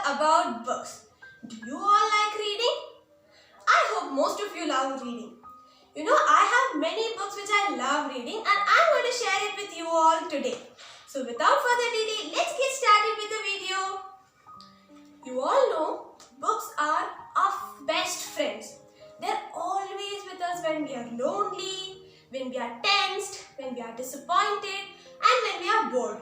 about books. Do you all like reading? I hope most of you love reading. You know, I have many books which I love reading and I'm going to share it with you all today. So without further delay, let's get started with the video. You all know books are our best friends. They're always with us when we are lonely, when we are tensed, when we are disappointed and when we are bored.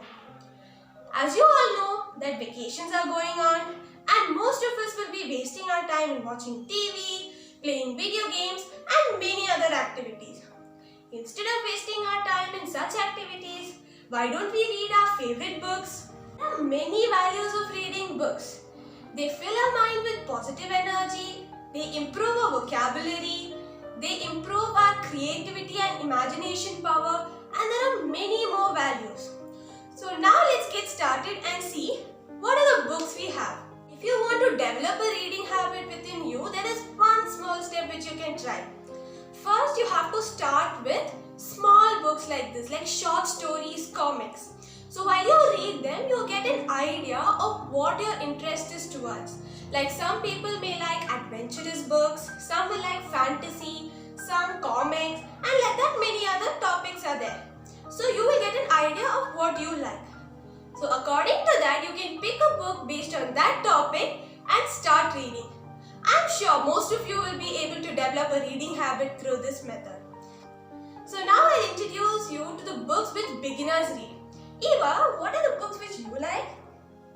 As you all know that vacations are going on and most of us will be wasting our time in watching TV, playing video games and many other activities. Instead of wasting our time in such activities, why don't we read our favorite books? There are many values of reading books. They fill our mind with positive energy, they improve our vocabulary, they improve our creativity and imagination power, and there are many more values. So now let's get started and see what are the books we have. If you want to develop a reading habit within you, there is one small step which you can try. First, you have to start with small books like this, like short stories, comics. So while you read them, you get an idea of what your interest is towards. Like some people may like adventurous books, some will like fantasy, some comics, and like that many other topics are there. So you will get an idea of what you like. So according to that, you can pick a book based on that topic and start reading. I'm sure most of you will be able to develop a reading habit through this method. So now I'll introduce you to the books which beginners read. Eva, what are the books which you like?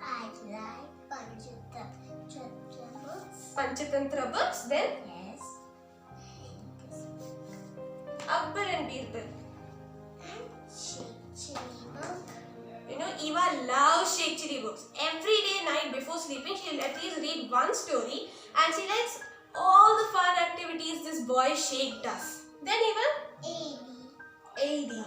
I like Panchatantra books. Panchatantra books, then Yes. Akbar and Birbal. And Sheikh Chili book. You know, Eva loves Sheikh Chiri books. Every day night before sleeping, she'll at least read one story and she likes all the fun activities this boy Sheikh does. Then even AD.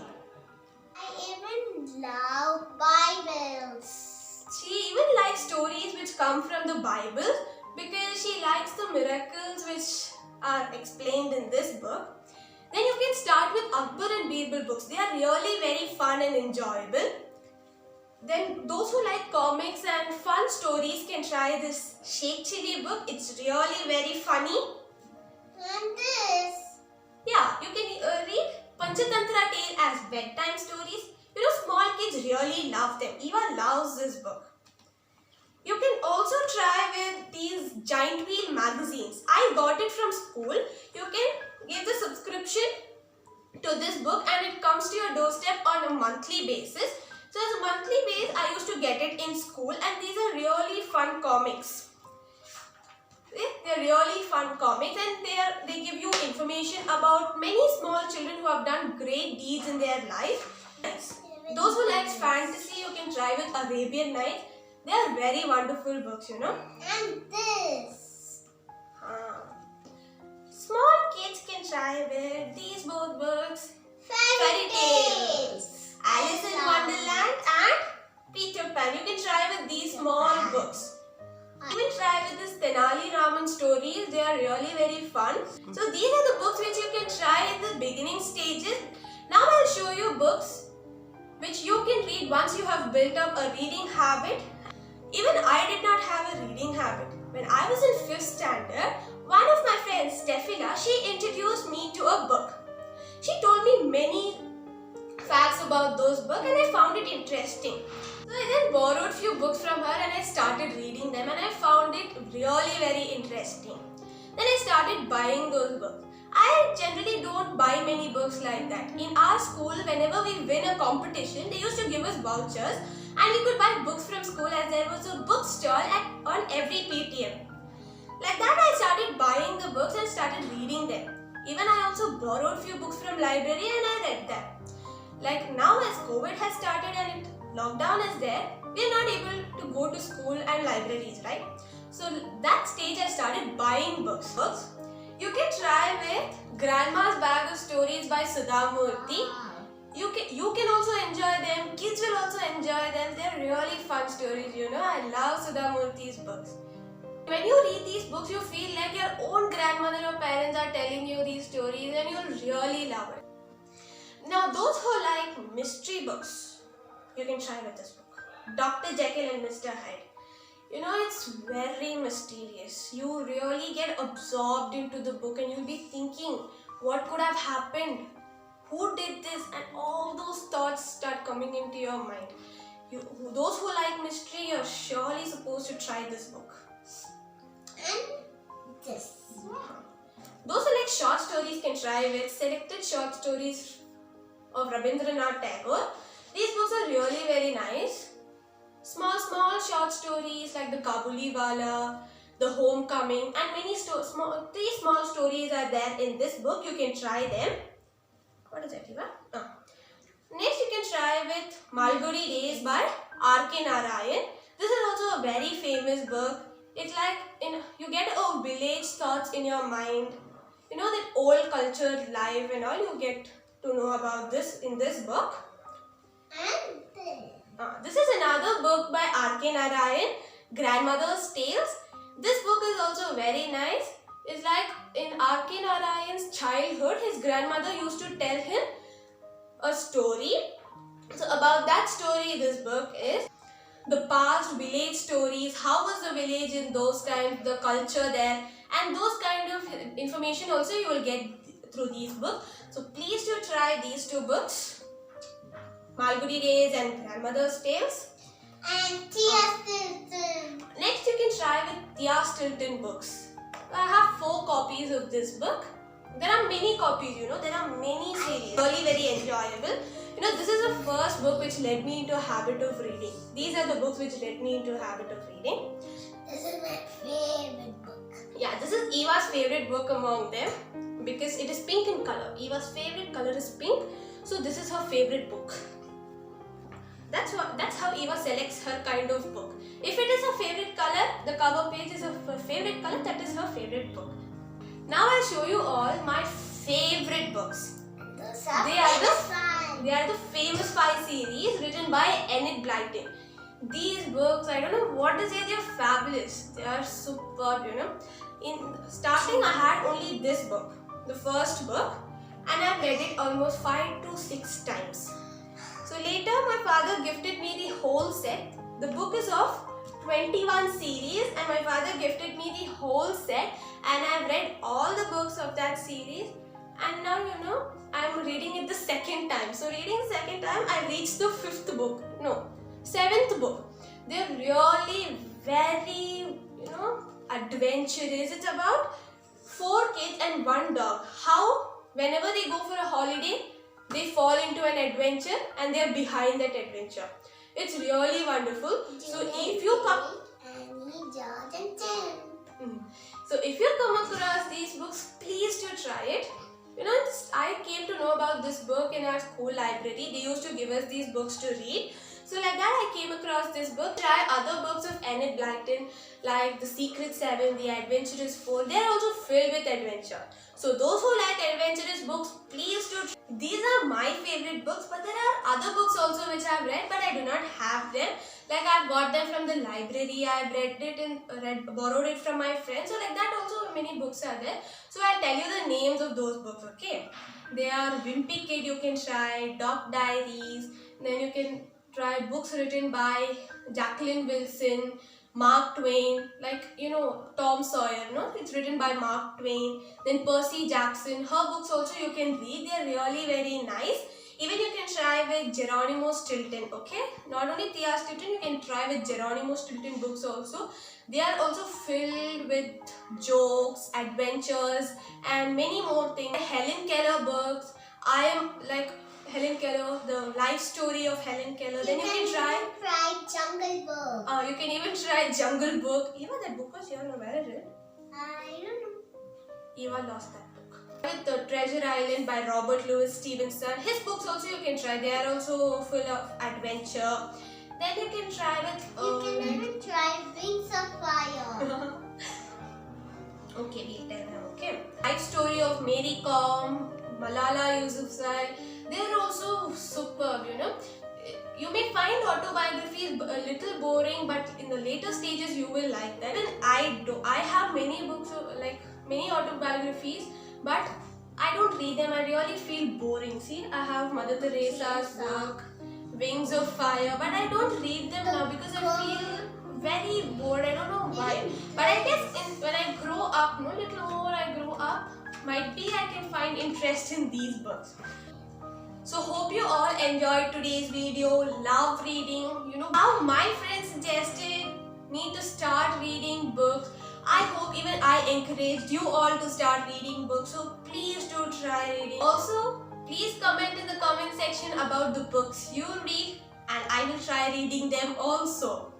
I even love Bibles. She even likes stories which come from the Bible because she likes the miracles which are explained in this book. Then you can start with Akbar and Birbal books. They are really very fun and enjoyable. Then those who like comics and fun stories can try this Sheikh Chiri book. It's really very funny. And this. Yeah, you can read Panchatantra Tale as bedtime stories. You know, small kids really love them. Eva loves this book. You can also try with these Giant Wheel magazines. I got it from school. You can give the subscription to this book and it comes to your doorstep on a monthly basis. So as a monthly base, I used to get it in school and these are really fun comics. They're really fun comics and they give you information about many small children who have done great deeds in their life. Those who like fantasy, you can try with Arabian Nights. They are very wonderful books, you know. And this. Small kids can try with these both books. Fairy tales. Alice in Wonderland and Peter Pan. You can try with these small books. You can try with this Tenali Raman stories. They are really very fun. So these are the books which you can try in the beginning stages. Now I'll show you books which you can read once you have built up a reading habit. Even I did not have a reading habit. When I was in 5th standard, one of my friends, Stefila, she introduced me to a book. She told me many facts about those books and I found it interesting. So I then borrowed few books from her and I started reading them and I found it really very interesting. Then I started buying those books. I generally don't buy many books like that. In our school, whenever we win a competition, they used to give us vouchers and we could buy books from school as there was a bookstall on every PTM. Like that I started buying the books and started reading them. Even I also borrowed few books from library and I read them. Like now as COVID has started and lockdown is there, we are not able to go to school and libraries, right? So that stage I started buying books. You can try with Grandma's Bag of Stories by Sudha Murthy. You can also enjoy them. Kids will also enjoy them. They're really fun stories, you know. I love Sudha Murthy's books. When you read these books, you feel like your own grandmother or parents are telling you these stories and you'll really love it. Now those who like mystery books, you can try with this book. Dr. Jekyll and Mr. Hyde. You know, it's very mysterious. You really get absorbed into the book and you'll be thinking, what could have happened? Who did this? And all those thoughts start coming into your mind. Those who like mystery, you're surely supposed to try this book. And this. Those who like short stories can try with selected short stories of Rabindranath Tagore. These books are really very nice. Small short stories like the Kabuliwala, the Homecoming, and many three small stories are there in this book. You can try them. What is that, Eva? Next, you can try with Malgudi Days by R.K. Narayan. This is also a very famous book. It's like you get a village thoughts in your mind. You know, that old culture life and all, you get to know about this in this book. And this. This is another book by R.K. Narayan, Grandmother's Tales. This book is also very nice. It's like in R.K. Narayan's childhood, his grandmother used to tell him a story. So about that story, this book is the past village stories. How was the village in those times, the culture there, and those kind of information also you will get through these books. So please do try these two books, Malgudi Days and Grandmother's Tales. And Tia Stilton. Next, you can try with Tia Stilton books. I have 4 copies of this book. There are many copies, you know, there are many series. Really very enjoyable. You know, this is the first book which led me into a habit of reading. These are the books which led me into a habit of reading. This is my favorite book. Yeah, this is Eva's favorite book among them because it is pink in color. Eva's favorite color is pink, so this is her favorite book. That's how Eva selects her kind of book. If it is her favorite color, the cover page is her favorite color, that is her favorite book. Now I'll show you all my favorite books. Those are They are fun. the famous 5 series written by Enid Blyton. These books, I don't know what to say, they are fabulous. They are superb, you know. In starting, I had only this book, the first book, and I've read it almost 5 to 6 times. So later, my father gifted me the whole set. The book is of 21 series, and my father gifted me the whole set, and I've read all the books of that series. And now, you know, I'm reading it the second time. So reading the second time, I reached the 5th book. No, 7th book. They're really very, you know, adventurous. It's about 4 kids and 1 dog. How whenever they go for a holiday, they fall into an adventure and they're behind that adventure. It's really wonderful. So if you come... Annie, George and Tim. So if you come across these books, please do try it. You know, I came to know about this book in our school library. They used to give us these books to read. So like that, I came across this book. Try other books of Enid Blyton like The Secret Seven, The Adventurous Four. They are also filled with adventure. So those who like adventurous books, please do. These are my favorite books, but there are other books also which I have read, but I do not have them. Like I've got them from the library, I've read it and borrowed it from my friends. So like that also many books are there. So I'll tell you the names of those books, okay? They are Wimpy Kid, you can try, Doc Diaries, then you can try books written by Jacqueline Wilson, Mark Twain, like, you know, Tom Sawyer, no? It's written by Mark Twain. Then Percy Jackson, her books also you can read, they're really very nice. Even you can try with Geronimo Stilton, okay? Not only Tia Stilton, you can try with Geronimo Stilton books also. They are also filled with jokes, adventures, and many more things. Helen Keller books. I am like Helen Keller, the life story of Helen Keller. Then you can try Jungle Book. you can even try Jungle Book. Eva, that book was here. Where is it? I don't know. Eva lost that book. With the Treasure Island by Robert Louis Stevenson. His books also you can try. They are also full of adventure. Then you can try with... You can even try Wings of Fire. Okay, we'll tell them, okay? Life story of Mary Kom, Malala Yousafzai. They are also superb, you know. You may find autobiographies a little boring, but in the later stages you will like that. And I have many books, like many autobiographies, but I don't read them. I really feel boring. See, I have Mother Teresa's book, Wings of Fire, but I don't read them now because I feel very bored. I don't know why. But I guess when I grow up, little more I grow up, might be I can find interest in these books. So hope you all enjoyed today's video. Love reading. How my friends suggested me to start reading books. I hope even I encouraged you all to start reading books. So please do try reading. Also, please comment in the comment section about the books you read and I will try reading them also.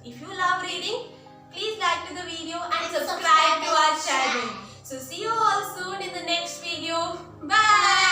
If you love reading, please like to the video and subscribe to our channel. So see you all soon in the next video. Bye.